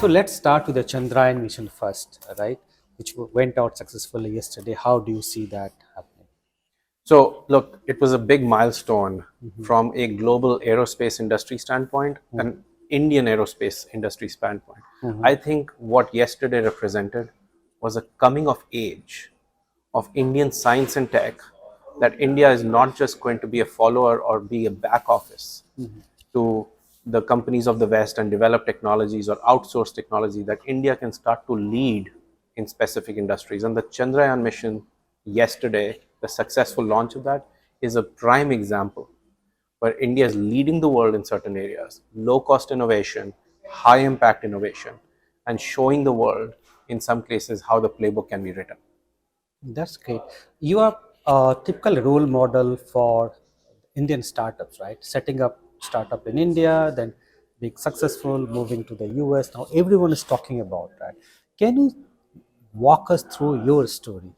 So let's start with the Chandrayaan mission first, right? Which went out successfully yesterday. How do you see that happening? So, look, it was a big milestone from a global aerospace industry standpoint, an Indian aerospace industry standpoint. I think what yesterday represented was a coming of age of Indian science and tech, that India is not just going to be a follower or be a back office to the companies of the West and develop technologies or outsource technology, that India can start to lead in specific industries. And the Chandrayaan mission yesterday, the successful launch of that, is a prime example where India is leading the world in certain areas, low cost innovation, high impact innovation, and showing the world in some cases how the playbook can be written. That's great. You are a typical role model for Indian startups, right? Setting up startup in India, then being successful, moving to the US. Now everyone is talking about that. Can you walk us through your story?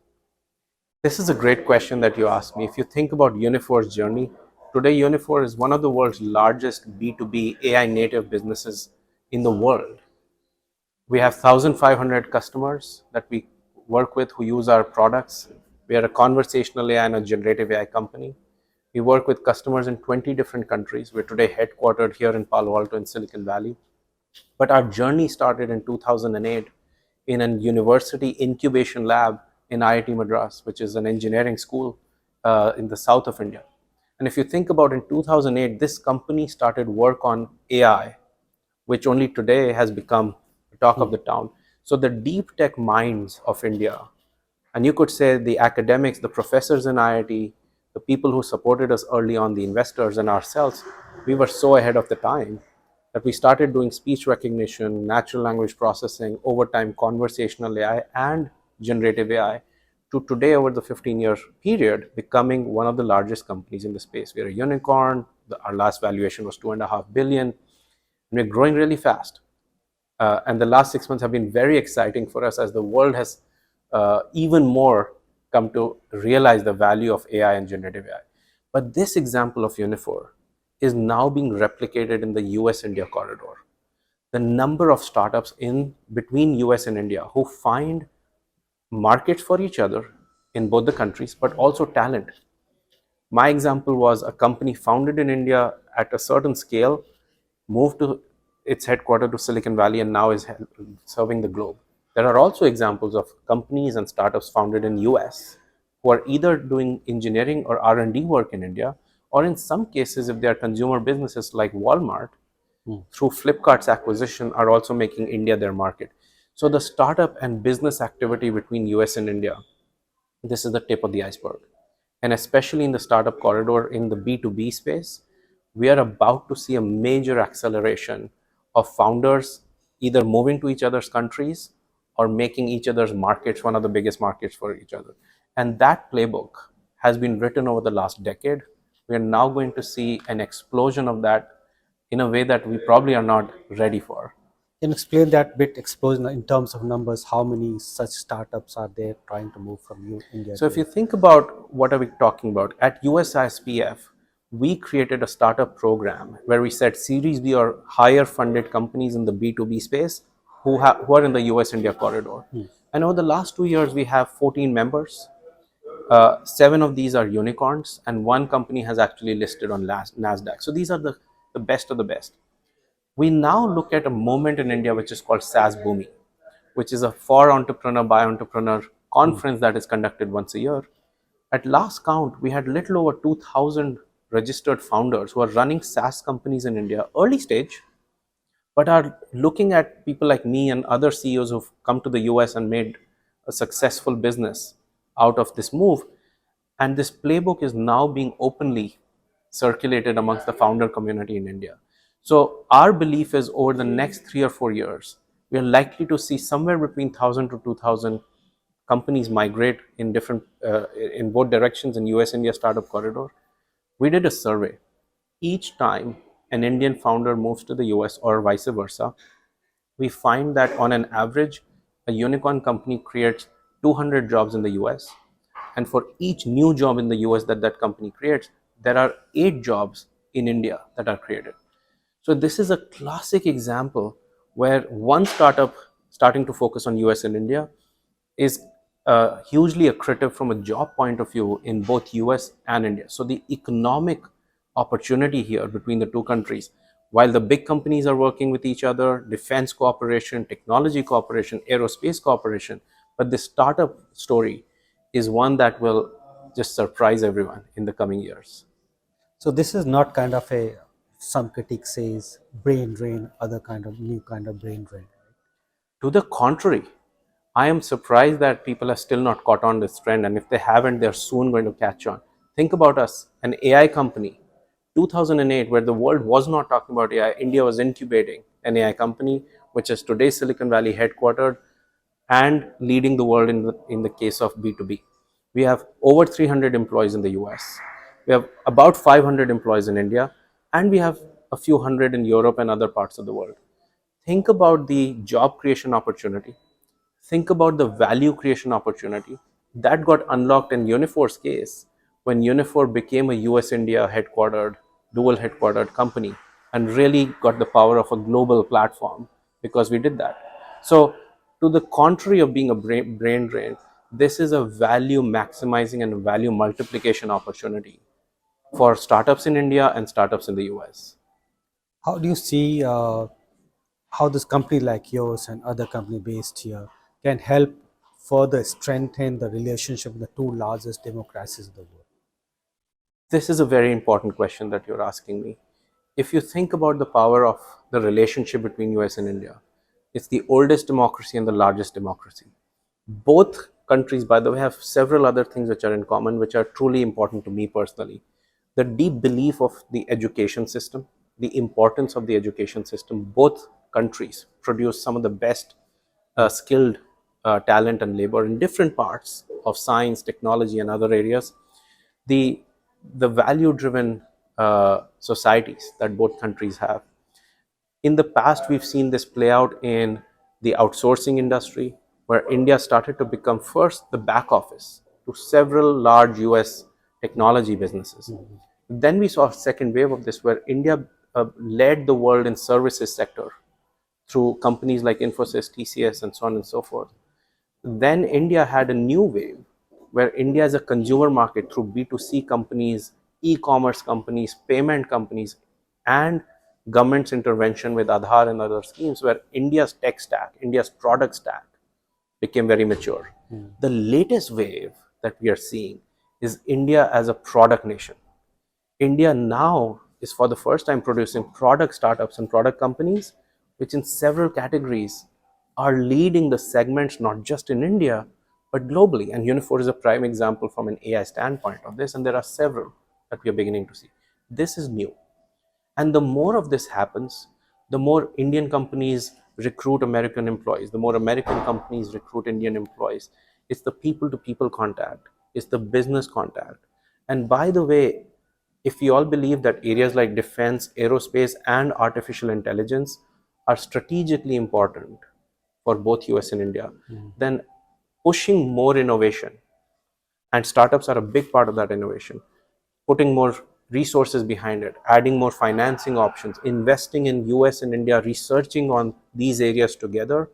This is a great question that you asked me. If you think about Unifor's journey, today Unifor is one of the world's largest B2B AI native businesses in the world. We have 1,500 customers that we work with who use our products. We are a conversational AI and a generative AI company. We work with customers in 20 different countries. We're today headquartered here in Palo Alto in Silicon Valley. But our journey started in 2008 in a university incubation lab in IIT Madras, which is an engineering school in the south of India. And if you think about in 2008, this company started work on AI, which only today has become the talk of the town. So the deep tech minds of India, and you could say the academics, the professors in IIT, the people who supported us early on, the investors and ourselves, we were so ahead of the time that we started doing speech recognition, natural language processing, over time conversational AI and generative AI, to today, over the 15-year period, becoming one of the largest companies in the space. We're a unicorn. Our last valuation was $2.5 billion. And we're growing really fast. And the last 6 months have been very exciting for us as the world has even more come to realize the value of AI and generative AI. But this example of Unifor is now being replicated in the US-India corridor. The number of startups in between US and India who find markets for each other in both the countries, but also talent. My example was a company founded in India at a certain scale, moved to its headquarters to Silicon Valley, and now is serving the globe. There are also examples of companies and startups founded in US who are either doing engineering or R&D work in India, or in some cases, if they are consumer businesses like Walmart, through Flipkart's acquisition, are also making India their market. So the startup and business activity between US and India, this is the tip of the iceberg. And especially in the startup corridor in the B2B space, we are about to see a major acceleration of founders either moving to each other's countries or making each other's markets one of the biggest markets for each other. And that playbook has been written over the last decade. We are now going to see an explosion of that in a way that we probably are not ready for. Can you explain that bit explosion in terms of numbers? How many such startups are there trying to move from India So to if you think about what are we talking about, at USISPF, we created a startup program where we said Series B or higher funded companies in the B2B space who are in the US India corridor. And over the last 2 years, we have 14 members. 7 of these are unicorns, and one company has actually listed on NASDAQ. So these are the best of the best. We now look at a moment in India which is called SaaS Boomi, which is a for entrepreneur by entrepreneur conference that is conducted once a year. At last count, we had little over 2,000 registered founders who are running SaaS companies in India, early stage, but are looking at people like me and other CEOs who've come to the US and made a successful business out of this move. And this playbook is now being openly circulated amongst the founder community in India. So our belief is over the next 3 or 4 years, we are likely to see somewhere between 1,000 to 2,000 companies migrate in different in both directions in US India startup corridor. We did a survey. Each time an Indian founder moves to the US or vice versa, we find that on an average, a unicorn company creates 200 jobs in the US. And for each new job in the US that company creates, there are 8 jobs in India that are created. So this is a classic example where one startup starting to focus on US and India is hugely accretive from a job point of view in both US and India. So the economic opportunity here between the two countries, while the big companies are working with each other, defense cooperation, technology cooperation, aerospace cooperation, but the startup story is one that will just surprise everyone in the coming years. So this is not kind of a, some critic says, brain drain, other kind of new kind of brain drain. To the contrary, I am surprised that people are still not caught on this trend, and if they haven't, they're soon going to catch on. Think about us, an AI company, 2008, where the world was not talking about AI, India was incubating an AI company, which is today Silicon Valley headquartered and leading the world in the case of B2B. We have over 300 employees in the US. We have about 500 employees in India, and we have a few hundred in Europe and other parts of the world. Think about the job creation opportunity. Think about the value creation opportunity that got unlocked in Unifor's case when Unifor became a US India headquartered, dual headquartered company and really got the power of a global platform because we did that. So, to the contrary of being a brain drain, this is a value maximizing and value multiplication opportunity for startups in India and startups in the US. How do you see how this company like yours and other company based here can help further strengthen the relationship with the two largest democracies in the world? This is a very important question that you're asking me. If you think about the power of the relationship between US and India, it's the oldest democracy and the largest democracy. Both countries, by the way, have several other things which are in common, which are truly important to me personally. The deep belief of the education system, the importance of the education system. Both countries produce some of the best skilled talent and labor in different parts of science, technology, and other areas. The the value driven societies that both countries have. In the past, we've seen this play out in the outsourcing industry, where India started to become first the back office to several large US technology businesses. Then we saw a second wave of this, where India led the world in services sector through companies like Infosys, TCS, and so on and so forth. Then India had a new wave where India is a consumer market through B2C companies, e-commerce companies, payment companies, and government's intervention with Aadhaar and other schemes, where India's tech stack, India's product stack became very mature. The latest wave that we are seeing is India as a product nation. India now is for the first time producing product startups and product companies, which in several categories are leading the segments not just in India, but globally. And Unifor is a prime example from an AI standpoint of this, and there are several that we are beginning to see. This is new. And the more of this happens, the more Indian companies recruit American employees, the more American companies recruit Indian employees. It's the people to people contact, it's the business contact. And by the way, if we all believe that areas like defense, aerospace, and artificial intelligence are strategically important for both US and India, then pushing more innovation, and startups are a big part of that innovation, putting more resources behind it, adding more financing options, investing in US and India, researching on these areas together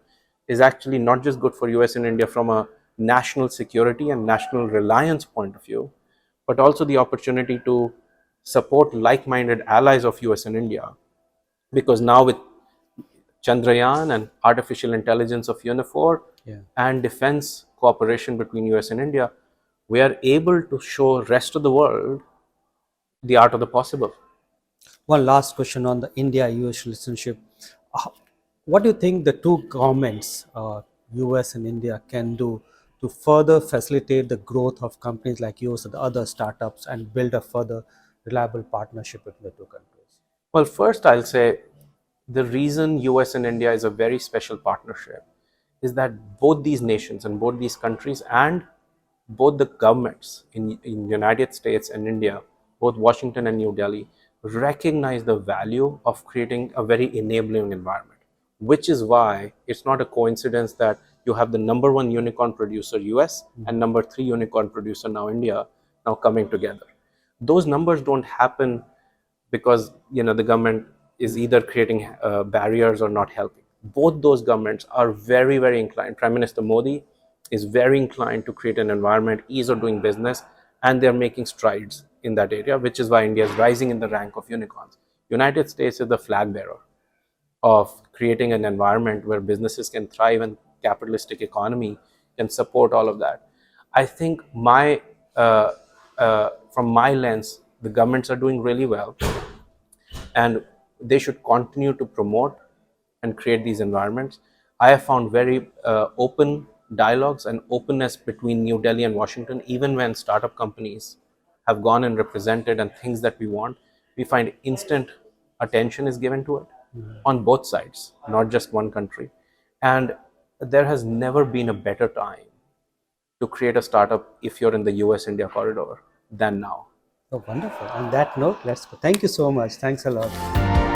is actually not just good for US and India from a national security and national reliance point of view, but also the opportunity to support like-minded allies of US and India. Because now with Chandrayaan and artificial intelligence of Unifor Yeah. and defense cooperation between US and India, we are able to show rest of the world the art of the possible. One last question on the India-US relationship. How- What do you think the two governments, US and India, can do to further facilitate the growth of companies like yours and the other startups and build a further reliable partnership between the two countries? Well, first, I'll say the reason US and India is a very special partnership is that both these nations and both these countries and both the governments in United States and India, both Washington and New Delhi, recognize the value of creating a very enabling environment, which is why it's not a coincidence that you have the number one unicorn producer US and number three unicorn producer now India now coming together. Those numbers don't happen because the government is either creating barriers or not helping. Both those governments are very, very inclined. Prime Minister Modi is very inclined to create an environment, ease of doing business, and they're making strides in that area, which is why India is rising in the rank of unicorns. United States is the flag bearer of creating an environment where businesses can thrive and capitalistic economy can support all of that. I think from my lens, the governments are doing really well, and they should continue to promote and create these environments. I have found very open dialogues and openness between New Delhi and Washington. Even when startup companies have gone and represented and things that we want, we find instant attention is given to it on both sides, not just one country. And there has never been a better time to create a startup if you're in the US India corridor than now. Oh, wonderful. On that note, let's go. Thank you so much. Thanks a lot.